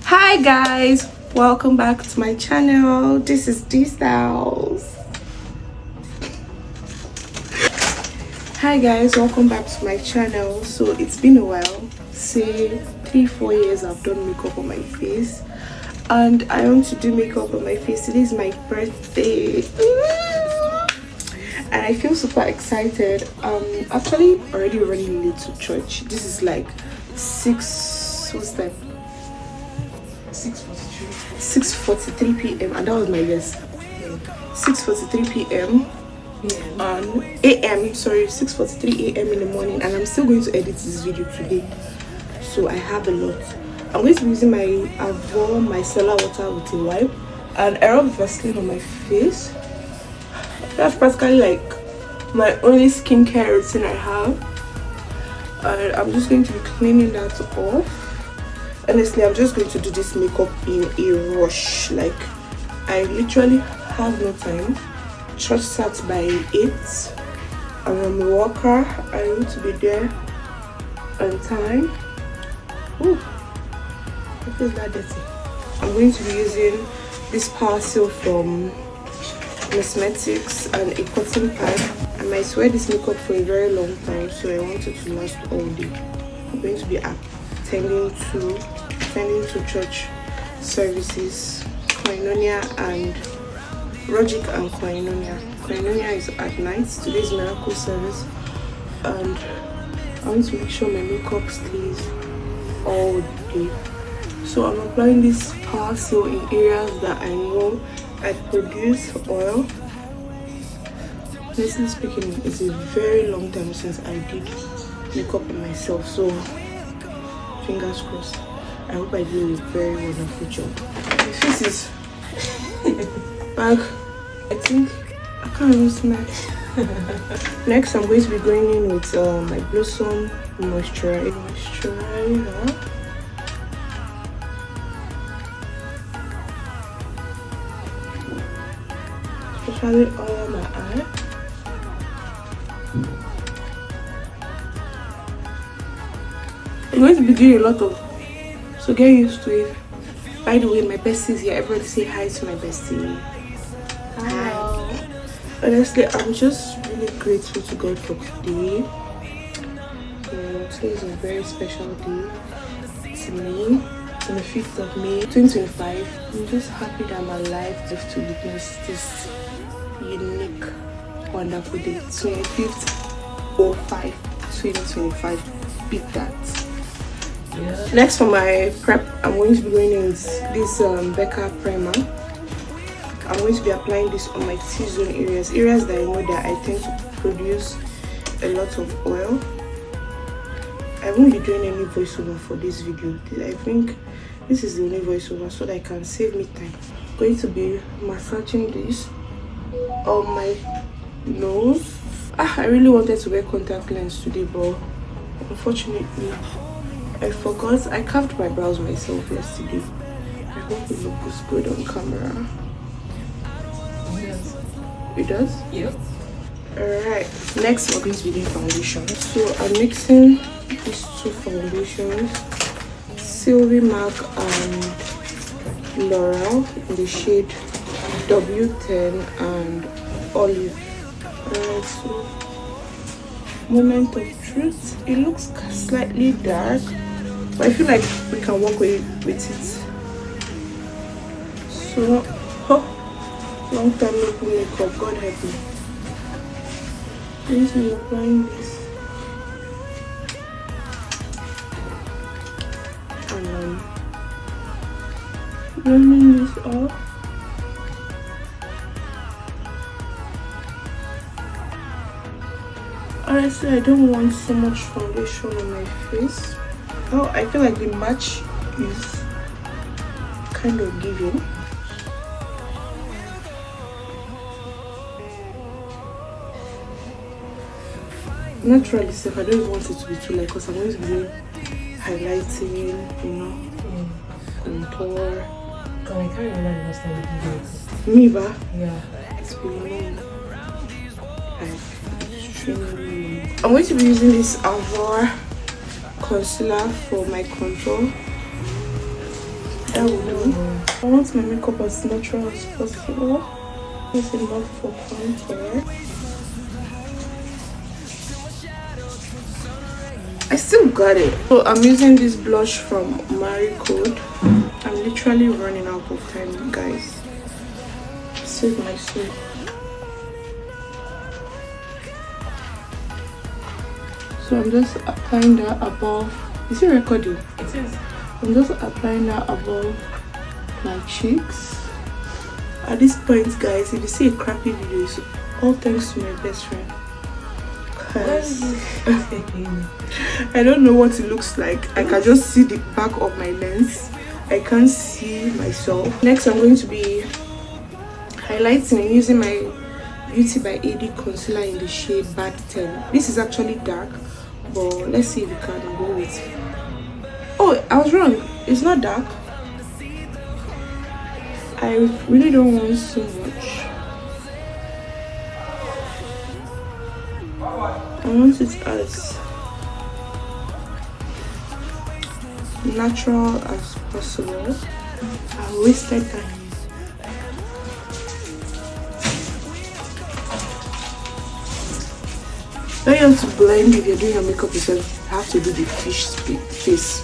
Hi guys, welcome back to my channel. This is D Styles. Hi guys, welcome back to my channel. So it's been a while, say 3-4 years I've done makeup on my face, and I want to do makeup on my face. Today is my birthday and I feel super excited. Actually already running late to church. This is like 6:43 p.m. and that was my guess. 6:43 p.m. AM, sorry, 6:43 a.m. in the morning, and I'm still going to edit this video today, so I have a lot. I'm going to be using my Avon micellar water with a wipe and I rub Vaseline on my face. That's practically like my only skincare routine I have, and I'm just going to be cleaning that off. Honestly, I'm just going to do this makeup in a rush. Like, I literally have no time. Church starts by 8 and I'm a worker. I need to be there on time. Ooh, it feels that dirty. I'm going to be using this power seal from Cosmetics and a cotton pad. I might wear this makeup for a very long time, so I want it to last all day. I'm going to be attending to church services, Koinonia and Rogic and Koinonia. Koinonia is at night. Today's miracle service, and I want to make sure my makeup stays all day. So I'm applying this power seal in areas that I know I produce oil. Honestly speaking, it's a very long time since I did makeup on myself, so fingers crossed. I hope I do a very wonderful job. My face is back. I think I can't even smell. Next, I'm going to be going in with my Blossom moisturizer. Especially all my eye. I'm going to be doing a lot of, so get used to it. By the way, my bestie is here. Everybody say hi to my bestie. Hi. Honestly, I'm just really grateful to God for today. Today is a very special day to me. It's on the 5th of May 2025. I'm just happy that I'm alive just to witness this unique, wonderful day. 25/05/2025. Beat that. Yeah. Next, for my prep, I'm going to be going in with this Becca primer. I'm going to be applying this on my T-zone areas that I know that I tend to produce a lot of oil. I won't be doing any voiceover for this video. I think this is the only voiceover so that I can save me time. I'm going to be massaging this on my nose. I really wanted to wear contact lens today, but unfortunately I forgot. I carved my brows myself yesterday. I hope it looks good on camera. It does? Yep. Alright, next we're going to be doing foundation. So I'm mixing these two foundations, Sylvie Mac and L'Oreal, in the shade W10 and Olive. Alright, so moment of truth. It looks slightly dark, but I feel like we can work with it. So, long time no put makeup, God help me. Please be applying this. And blending this off. Honestly, I don't want so much foundation on my face. Oh, I feel like the match is kind of giving. Naturally, I don't want it to be too light because I'm going to be doing highlighting, you know, contour. I can't remember the last time you did it. Me, ba? Yeah. It's been long. Like, extremely long. I'm going to be using this Avon concealer for my contour. that would know. I want my makeup as natural as possible. There's enough for contour. I still got it. So I'm using this blush from Marie Code. I'm literally running out of time, guys. Save my soul. So I'm just applying that above. Is it recording? It is. I'm just applying that above my cheeks. At this point, guys, if you see a crappy video, it's all thanks to my best friend. Cause I don't know what it looks like. I can just see the back of my lens. I can't see myself. Next, I'm going to be highlighting using my Beauty by AD concealer in the shade Bad 10. This is actually dark, but let's see if we can go with it. Oh, I was wrong. It's not dark. I really don't want so much. I want it as natural as possible. I wasted time. When you have to blend, if you're doing your makeup yourself, you have to do the fish face.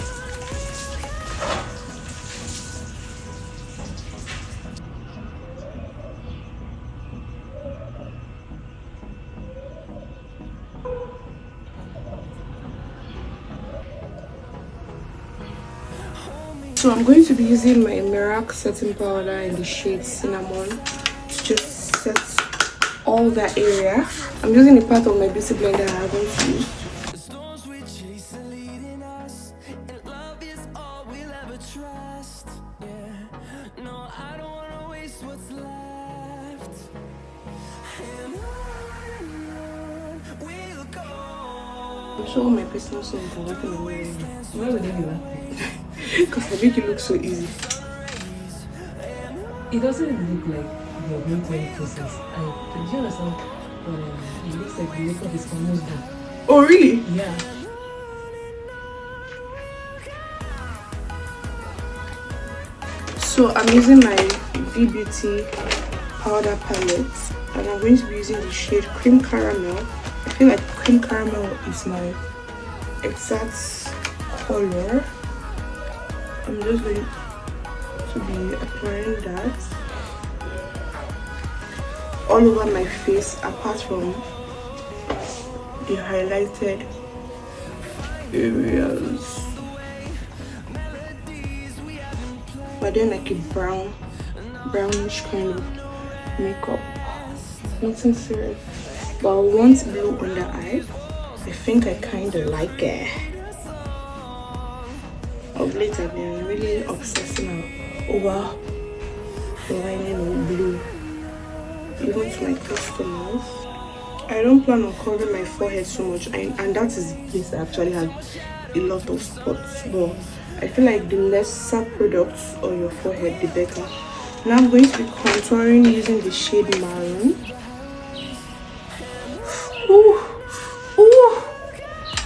So I'm going to be using my Mirac setting powder in the shade Cinnamon to just set all that area. I'm using a part of my beauty blender I haven't used. I'm sure all my personal songs are working on me. Why would they be laughing? Because I make it look so easy. It doesn't look like you're going through any process. Do you understand? It looks like the makeup is almost done. Oh, really? Yeah. So I'm using my V-Beauty powder palette and I'm going to be using the shade Cream Caramel. I feel like Cream Caramel is my exact color. I'm just going to be applying that all over my face apart from the highlighted areas. But then like a brownish kind of makeup. Nothing serious. But I want blue under eye. I think I kind of like it. Of late I've been really obsessing over lining with blue. Even to my customers. I don't plan on covering my forehead so much, and that is the place I actually have a lot of spots. But I feel like the lesser products on your forehead, the better. Now I'm going to be contouring using the shade Maroon. Ooh, ooh!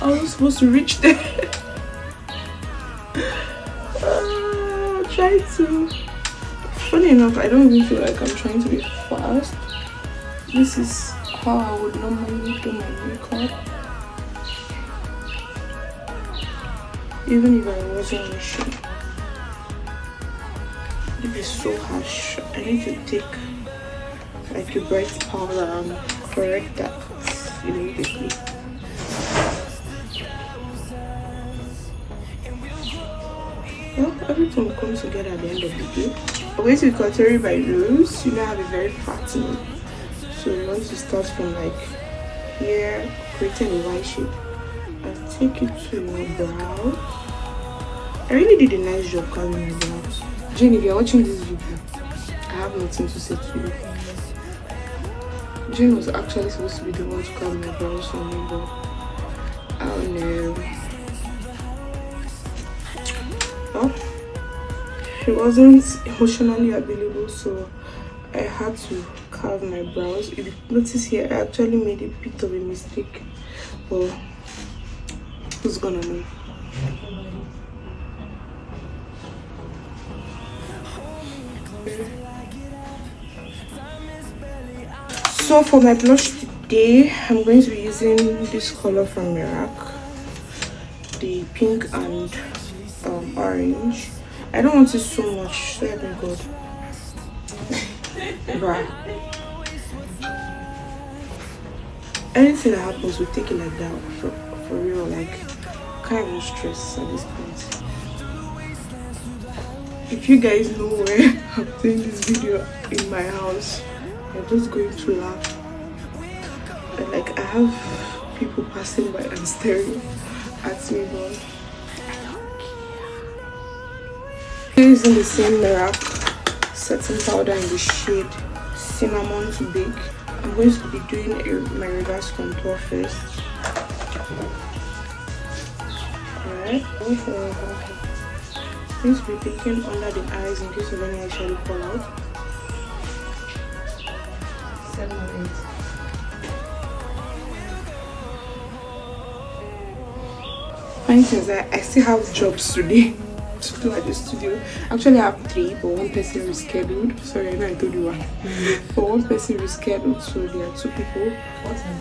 I was supposed to reach there. Try to. Funny enough, I don't even feel like I'm trying to be fast. This is how I would normally do my makeup. Even if I wasn't wishing. It is so harsh. I need to take like a bright powder and correct that immediately. Well, everything will come together at the end of the day. I'm going to be contouring my nose. You know, I have a very fat nose. So you want to start from like here, creating a Y shape. And take it to your brows. I really did a nice job carving my brows. Jane, if you're watching this video, I have nothing to say to you. Jane was actually supposed to be the one to carve my brows for me, but oh no. Well, she wasn't emotionally available, so I had to carve my brows. If you notice here, I actually made a bit of a mistake, but who's gonna know? Okay. So for my blush today, I'm going to be using this color from Mirac, the pink and orange. I don't want it so much, so help me God. Bruh. Anything that happens, we take it like that for real. Like, can't even stress at this point. If you guys know where I'm doing this video in my house, I'm just going to laugh. And like, I have people passing by and staring at me, but I don't care. I'm using the same Mirac setting powder in the shade Cinnamon to Bake. I'm going to be doing my reverse contour first. Alright, I'm going to be picking under the eyes in case of any eyeshadow fall out. 7 or 8. Funny thing is that I still have jobs today to do at the studio. Actually, I have 3, but one person rescheduled. Sorry, I know I told you one. But one person rescheduled, so there are 2 people. What time?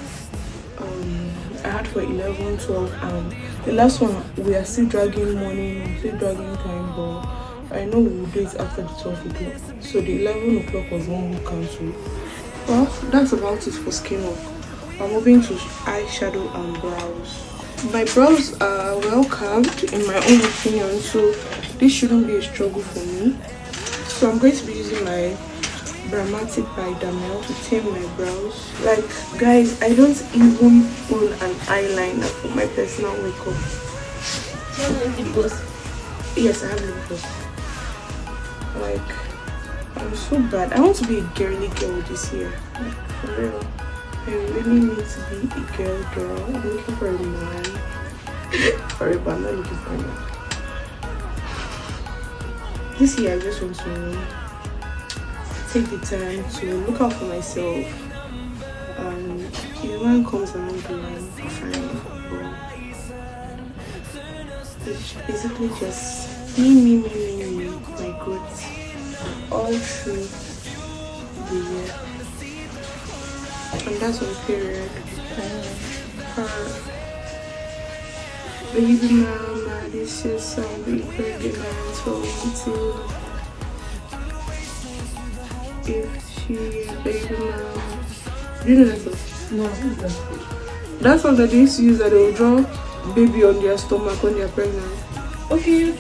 I had for 11, 12, and the last one we are still dragging morning, still dragging time, but I know we will do it after the 12 o'clock. So the 11 o'clock was one who cancelled. Well, that's about it for skin work. I'm moving to eyeshadow and brows. My brows are well carved in my own opinion, so this shouldn't be a struggle for me. So I'm going to be using my Dramatic by Damel to tame my brows. Like, guys, I don't even own an eyeliner for my personal makeup. Do you have lip gloss? Yes, I have lip gloss. Like, I'm so bad. I want to be a girly girl this year. Like, for real. I really need to be a girl. I'm looking for a man. Sorry, but I'm not looking for a man. This year, I just want to take the time to look out for myself. If the man comes along the line, fine. It's basically just me, my growth, all through the year. And that's on period. Baby mama, this is something pregnant for me too. If she baby mama. Do you know that song? No, who's that? That song that they used to use that they will draw baby on their stomach when they are pregnant. Okay.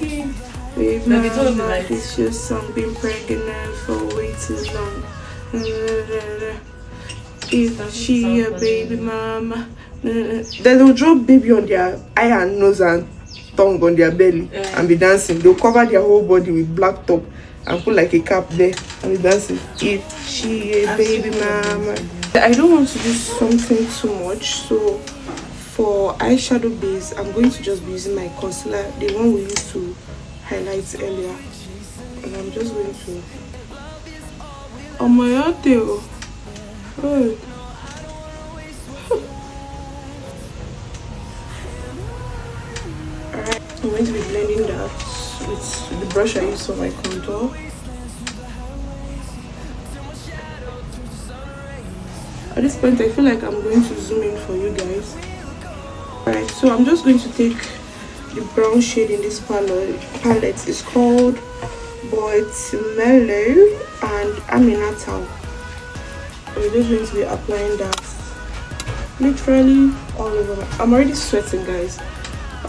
Baby No, they told me mama, like this your song been pregnant for way too long. If she a baby mama. Then they'll draw baby on their eye and nose and tongue on their belly and be dancing. They'll cover their whole body with black top and put like a cap there and be dancing. If she a baby mama. I don't want to do something too much, so for eyeshadow base, I'm going to just be using my concealer, the one we used to highlight earlier. And I'm just going to. Oh my god, oh. Alright, I'm going to be blending that with the brush I used for my contour. At this point, I feel like I'm going to zoom in for you guys. Alright, so I'm just going to take the brown shade in this palette. It's called Boitimelo and Aminatau. We're just going to be applying that literally all over. I'm already sweating, guys.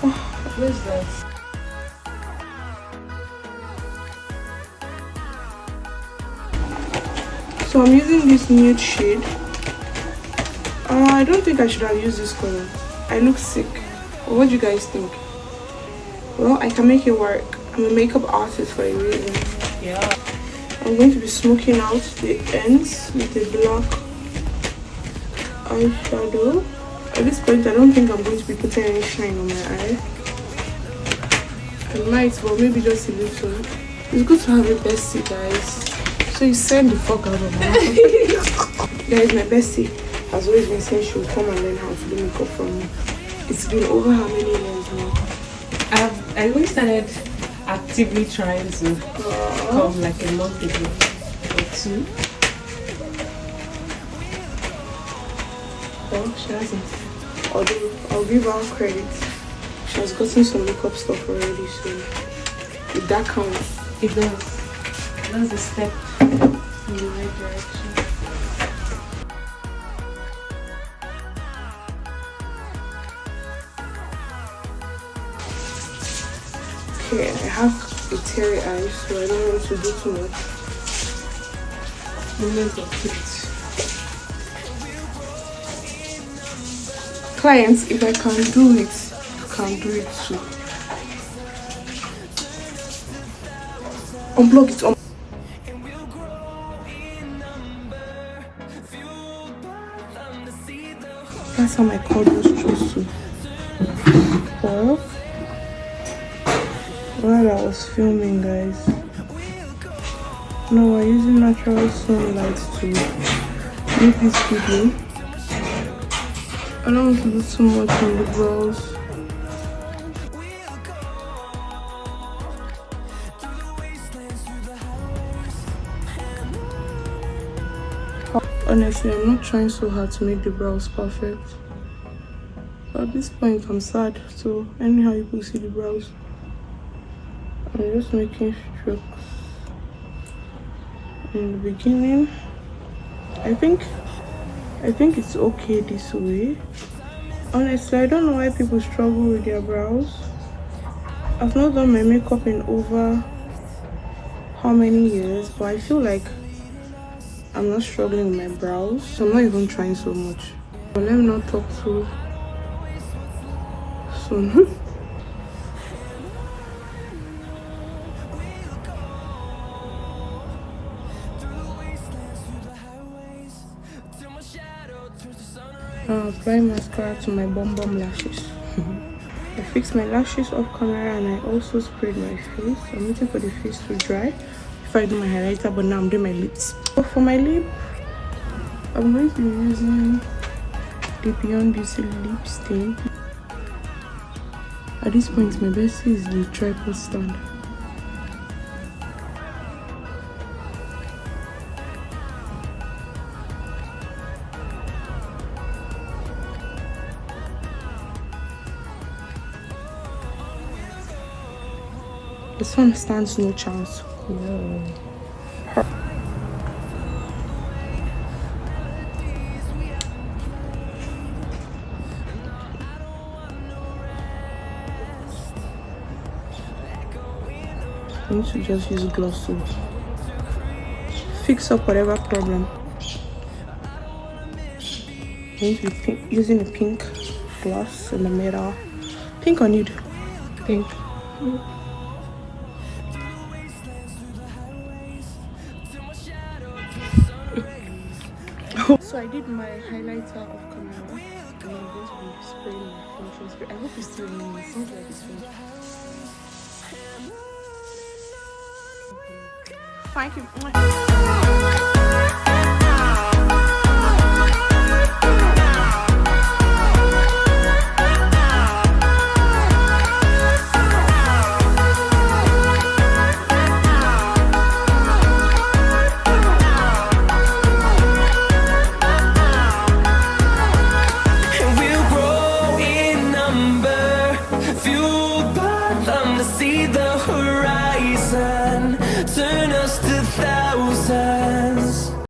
Oh, where's that? So I'm using this nude shade. I don't think I should have used this color. I look sick. What do you guys think? Well, I can make it work. I'm a makeup artist for a reason. Yeah. I'm going to be smoking out the ends with a black eyeshadow. At this point, I don't think I'm going to be putting any shine on my eye. I might, but maybe just a little. It's good to have a bestie, guys. So you send the fuck out of me. Guys, my bestie has always been saying she will come and learn how to do makeup from me. It's been over how many years now? I only started actively trying to come like a month ago. 2. Well, she hasn't. Although I'll give her credit. She has gotten some makeup stuff already, so if that counts. It does. That's a step in the right direction. Okay, I have a teary eye, so I don't want to do too much. Moments of truth. Clients, if I can do it, you can do it too. Unplug it. That's how my cord was chose to. Well, while I was filming, guys. No, we're using natural sunlight to make this video. I don't want to do too much on the brows. Honestly, I'm not trying so hard to make the brows perfect. At this point, I'm sad. So anyhow you can see the brows, I'm just making strokes. In the beginning, I think it's okay this way. Honestly, I don't know why people struggle with their brows. I've not done my makeup in over how many years, but I feel like I'm not struggling with my brows, so I'm not even trying so much. But let me not talk too soon. I'll apply mascara to my bum lashes. I fixed my lashes off camera and I also sprayed my face. I'm waiting for the face to dry before I do my highlighter, but now I'm doing my lips. So for my lip, I'm going to be using the Beyond Beauty lip stain. At this point, my bestie is the tripod stand. This one stands no chance. No. I need to just use gloss to fix up whatever problem. I need to be using a pink gloss in the middle. Pink or nude? Pink. So I did my highlighter off camera and I'm going to be spraying my finishing spray. I hope it's still in me. It seems like it's finished. Thank you. See the horizon.